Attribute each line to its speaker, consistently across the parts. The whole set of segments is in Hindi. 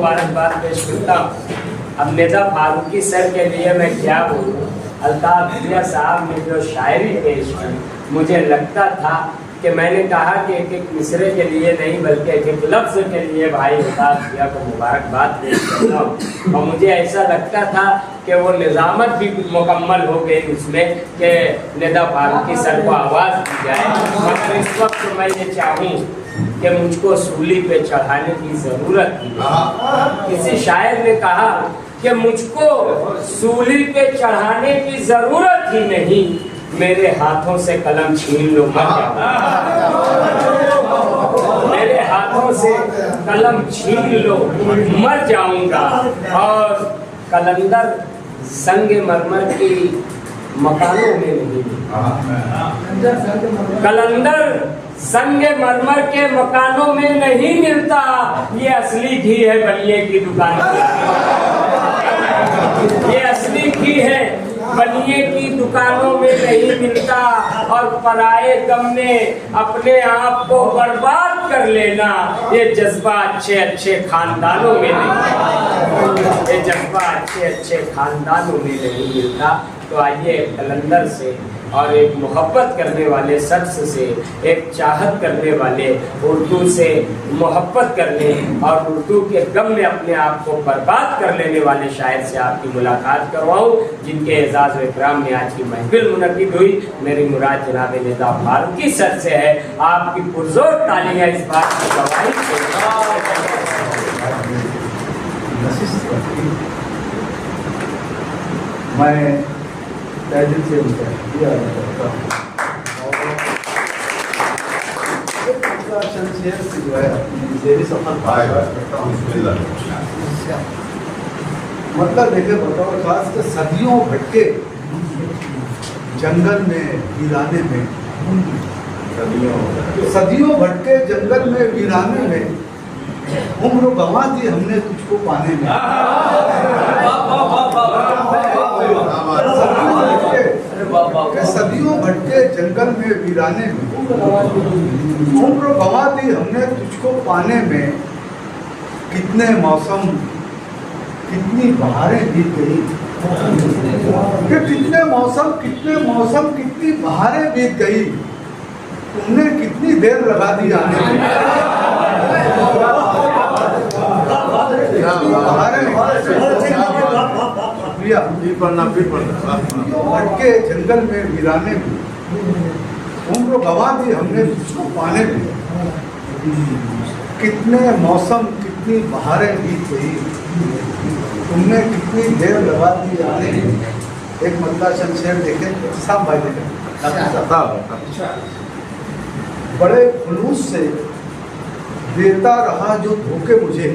Speaker 1: मुबारकबाद पेश करता हूँ। अब निदा फारूकी सर के लिए मैं क्या बोलूँ। अल्ताफ भैया साहब ने जो शायरी पेश की, मुझे लगता था कि मैंने कहा कि एक एक मिसरे के लिए नहीं बल्कि एक एक लफ्ज़ के लिए भाई अल्ताफ भैया को मुबारकबाद पेश करता हूँ। और मुझे ऐसा लगता था कि वो निज़ामत भी मुकम्मल हो गई उसमें कि निदा फारूकी सर को आवाज़ दी जाए। मगर इस वक्त मैं ये चाहूँ कि मुझको सूली पे चढ़ाने की ज़रूरत थी। किसी शायर ने कहा कि मुझको सूली पे चढ़ाने की ज़रूरत ही नहीं, मेरे हाथों से कलम छीन लो मर जाऊंगा। मेरे हाथों से कलम छीन लो मर जाऊंगा। और कलंदर संगे मरमर की मकानों में नहीं, कलंदर संगे मरमर के मकानों में नहीं मिलता, ये असली घी है बनिए की दुकान पे। ये असली घी है बनिए की दुकानों में नहीं मिलता। और पराए गम में अपने आप को बर्बाद कर लेना, ये जज्बा अच्छे अच्छे खानदानों में नहीं, ये जज्बा अच्छे अच्छे खानदानों में नहीं मिलता। तो आइए कलंदर से और एक मोहब्बत करने वाले शख्स से, एक चाहत करने वाले, उर्दू से मोहब्बत करने और उर्दू के गम में अपने आप को बर्बाद कर लेने वाले शायर से आपकी मुलाकात करवाऊं, जिनके एजाज़ व इकराम में आज की महफिल मुनक़िद हुई। मेरी मुराद जनाब निदा फारूकी सर से है। आपकी पुरजोर तालियां इस बात की गवाही
Speaker 2: मैं दिल से उनका शुक्रिया अदा करता हूँ। और शेर से जो है अपनी ज़ेरी सफर करता हूँ। मतलब देखिए बताओ, खास कर सदियों भटके जंगल में वीराने में, सदियों भटके जंगल में वीराने में, उम्र गंवा दी हमने तुझको पाने में। सदियों भटके जंगल में वीराने में, उम्र गंवा दी हमने तुझको पाने में। कितने मौसम कितनी बहारें बीत गई, कितने मौसम कितनी बहारें बीत गई, तुमने कितनी देर लगा दी आने में। भटके जंगल में वीराने में, उम्र गंवा दी हमने तुझको पाने में। कितने मौसम कितनी बहारें बीत गई, तुमने कितनी देर लगा दी आने में। एक मतलब शमशेर देखे साहब भाई देखे, बड़े खुलूस से देता रहा जो धोखे मुझे।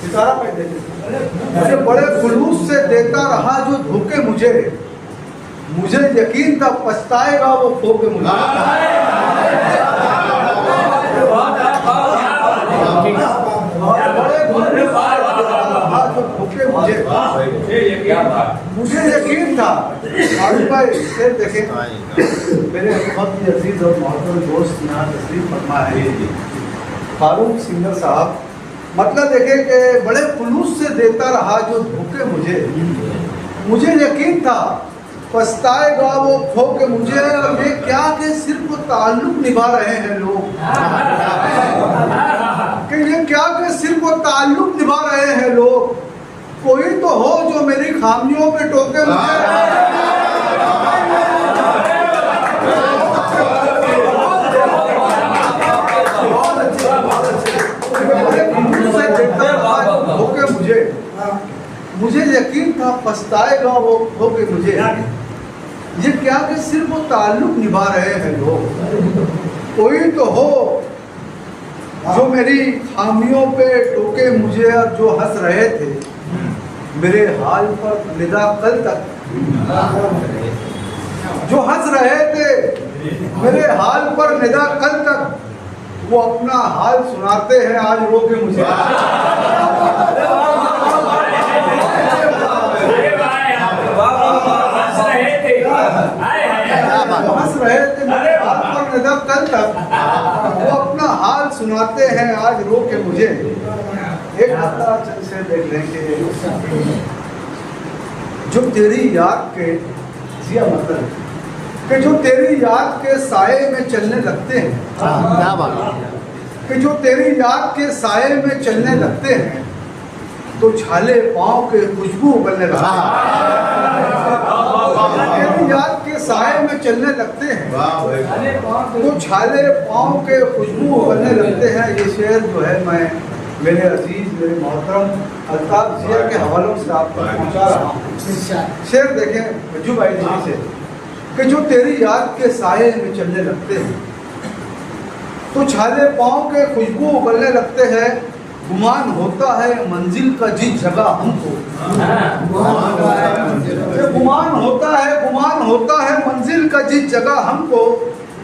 Speaker 2: सितारा पे देखे, बड़े खुलूस से देता रहा जो धोखे मुझे। मुझे यकीन था पछताएगा वो खो के मुझे। मुझे यकीन था। भाई शेर देखे, मेरे बहुत ही अजीज और मोहतरम दोस्त यहाँ तशरीफ फरमा है फारूक सिंगर साहब। मतलब देखे कि बड़े खुलूस से देता रहा जो धोखे मुझे यकीन था पछताएगा वो खो के मुझे। और ये क्या कि सिर्फ ताल्लुक निभा रहे हैं लोग, कि ये क्या कि सिर्फ ताल्लुक निभा रहे हैं लोग। कोई तो हो जो मेरी खामियों पे टोके मुझे। मुझे यकीन था पछताएगा वो खो के मुझे। ये क्या कि सिर्फ वो ताल्लुक निभा रहे हैं लोग। कोई तो हो जो मेरी खामियों पे टोके मुझे, और जो हंस रहे थे मेरे हाल पर निदा कल तक, जो हंस रहे थे मेरे हाल पर निदा कल तक, वो अपना हाल सुनाते हैं आज रो के मुझे। हंस रहे थे मेरे हाल पर निदा कल तक, वो अपना हाल सुनाते आते हैं आज रो के मुझे। एक हफ्ता चल से देख लेंगे जो तेरी याद के जिया मतलब कि जो तेरी याद के साए में चलने लगते हैं,
Speaker 3: क्या बात,
Speaker 2: कि जो तेरी याद के साए में चलने लगते हैं तो छाले पाँव के खुशबू उगलने लगते हैं। तेरी याद के साए में चलने लगते हैं तो छाले पाँव के खुशबू उगलने लगते हैं। ये शेर जो है मैं मेरे अजीज मेरे मोहतरम अल्ताफ जिया के हवालों से आपको पहुंचा रहा हूँ। शेर देखें रज्जू भाई जी से कि जो तेरी याद के साए में चलने लगते हैं तो छाले पाँव के खुशबू उगलने लगते हैं। गुमान होता है मंजिल का जिस जगह हमको, गुमान होता है मंजिल का जिस जगह हमको,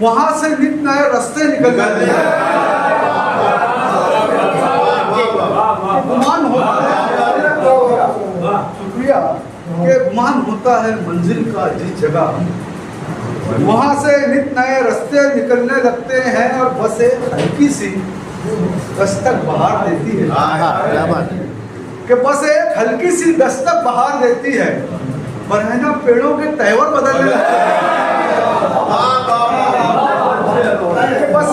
Speaker 2: वहां से नित नए रास्ते निकल जाते हैं। गुमान होता है, शुक्रिया, कि गुमान होता है मंजिल का जिस जगह, वहां से नित नए रास्ते निकलने लगते हैं और बस एक हल्की सी दस्तक बहार देती है।
Speaker 3: क्या बात,
Speaker 2: कि बस एक हल्की सी दस्तक बहार देती है, बरहना पेड़ों के तहवर बदलने लगते हैं। बस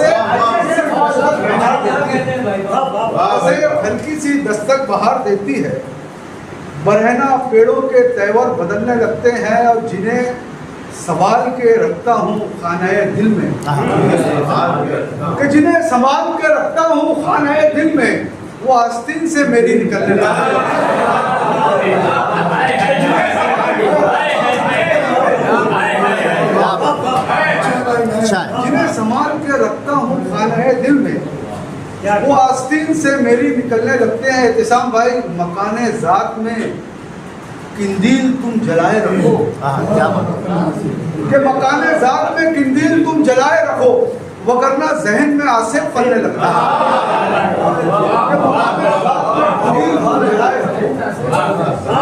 Speaker 2: एक हल्की सी दस्तक बहार देती है, बरहना पेड़ों के तहवर बदलने लगते हैं और जिन्हें संभाल के रखता हूँ खानाए दिल में, कि जिन्हें संभाल के रखता हूँ खानाए दिल में, वो आस्तीन से मेरी निकलने लगती है। जिन्हें संभाल के रखता हूँ खानाए दिल में, वो आस्तीन से मेरी निकलने लगते हैं। एहतिसाम भाई, मकाने जात में किंदील तुम जलाए रखो,
Speaker 3: क्या बात,
Speaker 2: कि मकाने जात में किंदील तुम जलाए रखो, वगरना जहन में आसिफ पलने लगता है।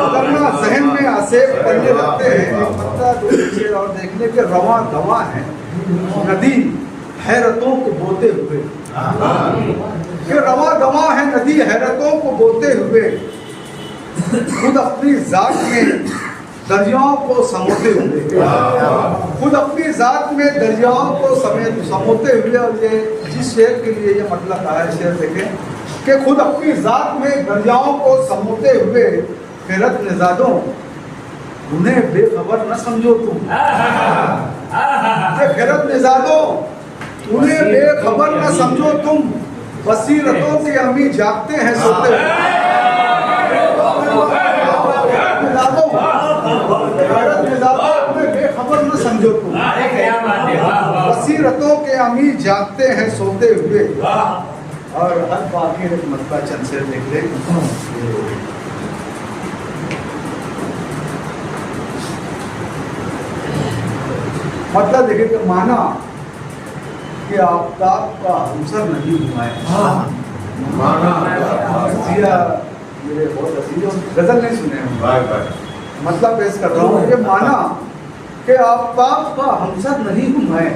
Speaker 2: वगरना जहन में आसिफ पलने लगते हैं। और देखने के रवा गवा है नदी हैरतों को बोते हुए, कि रवा गवा है नदी हैरतों को बोते हुए, खुद अपनी जात में दरियाओं को समोते हुए, खुद अपनी जात में दरियाओं को समोते हुए। और ये जिस शेर के लिए ये मतलब आया, शेर देखें कि खुद अपनी जात में दरियाओं को समोते हुए, खैरत निजादों उन्हें बेखबर न समझो तुम, खैरत निजादों उन्हें बेखबर न समझो तुम, बसीरतों की अमी जागते हैं सोते हुए। बेखबर न समझो तुम, बसीरतों के अमी जागते हैं सोते हुए। और हर बाकी एक मतबा चंद से देख ले, मतलब देखिए कि माना कि आफ्ताब का हमसर नहीं हुआ है। मेरे बहुत अजीजों गजल नहीं सुने हैं, मतलब पेश कर रहा हूँ। ये माना कि आफ्ताब का हमसर नहीं हूँ मैं,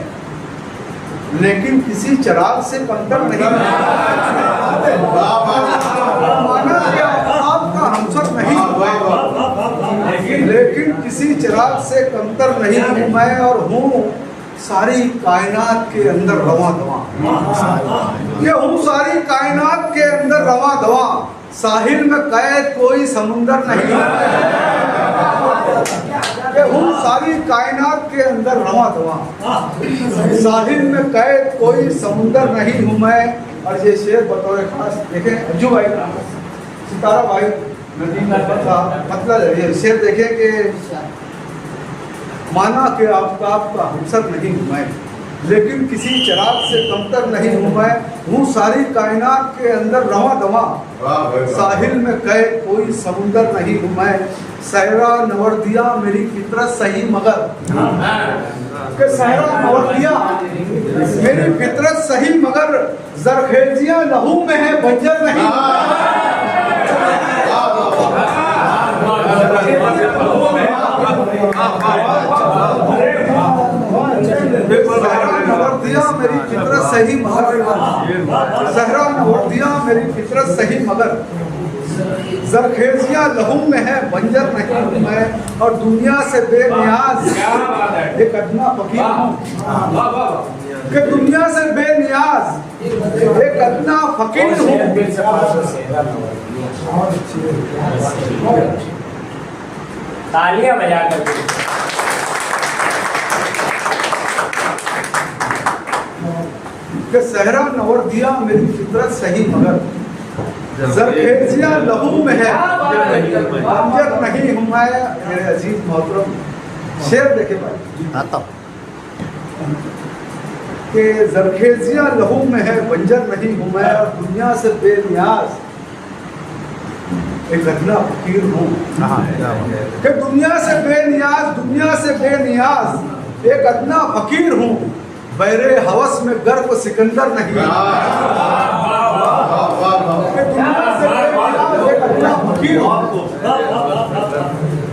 Speaker 2: लेकिन किसी चिराग से कमतर नहीं हूँ। माना कि आफ्ताब का हमसर नहीं हूँ, लेकिन किसी चिराग से कमतर नहीं हूँ मैं, और हूँ सारी कायनात के अंदर रवा दवा। ये हूँ सारी कायनात के अंदर रवा दवा, साहिल में कैद कोई समुंदर नहीं। ये हूँ सारी कायनात के अंदर रवा दवा, साहिल में कैद कोई समुंदर नहीं हूँ मैं। और ये शेर बतौर खास देखें अज्जू भाई, सितारा भाई, नदीम मतलब ये शेर देखें कि माना कि आफ्ताब का हमसर नहीं हूँ मैं, लेकिन किसी चिराग से कमतर नहीं हूँ मैं, हूँ सारी कायनात के अंदर रवा दवा, साहिल में कैद कोई समुंदर नहीं हूँ मैं। सहरा नवर्दिया मेरी फितरत सही मगर, कि सहरा नवर्दिया मेरी फितरत सही मगर, जरखेजियां लहू में है बंजर नहीं। दिया मेरी फितरत सही मगर, सहरा नवर दिया मेरी फितरत सही मगर, जरखेजियां लहू में है बंजर नहीं हूँ मैं, और दुनिया से बेनियाज एक अदना फकीर हूँ। कि दुनिया से बेनियाज एक अदना फकीर हूँ।
Speaker 1: तालियां बजा करके
Speaker 2: कि सहरा नवर दिया मेरी फितरत सही मगर, जरखेजियां लहू में है बंजर नहीं हूँ मैं। मेरे अजीज मोहतरम शेर देखे भाई
Speaker 3: आता हूँ।
Speaker 2: कि जरखेजियां लहू में है बंजर नहीं हूँ मैं, और दुनिया से बेनियाज एक अदना फकीर हूँ। कि दुनिया से बेनियाज एक अदना फकीर हूँ, बहरे हवस में गर्क सिकंदर नहीं। कि दुनिया से बेनियाज एक अदना फकीर हूँ,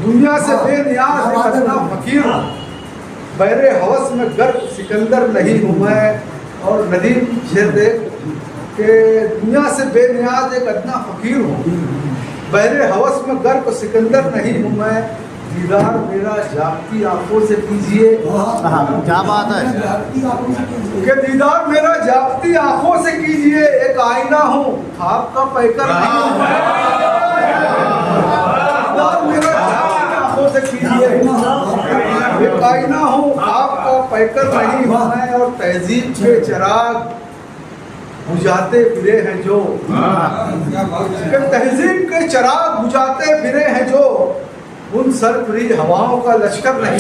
Speaker 2: दुनिया से बेनियाज एक अदना फकीर हूँ, बहरे हवस में गर्क सिकंदर नहीं हूँ मैं। और नदीम शेर देख कि दुनिया से बेनियाज एक अदना फकीर हूँ, बहरे हवस में गर्क सिकंदर नहीं हूँ मैं। दीदार मेरा जागती आंखों से कीजिए।
Speaker 3: क्या बात है।
Speaker 2: कि दीदार मेरा जागती आंखों से कीजिए, एक आईना हूँ ख्वाब का पैकर नहीं हूँ मैं। दीदार मेरा जागती आंखों से कीजिए, एक आईना हूँ ख्वाब का पैकर नहीं हूँ मैं। और तहजीब के चिराग बुझाते फिरे हैं जो, तहजीब के चिराग बुझाते फिरे हैं जो, उन सरपरी हवाओं का लश्कर नहीं।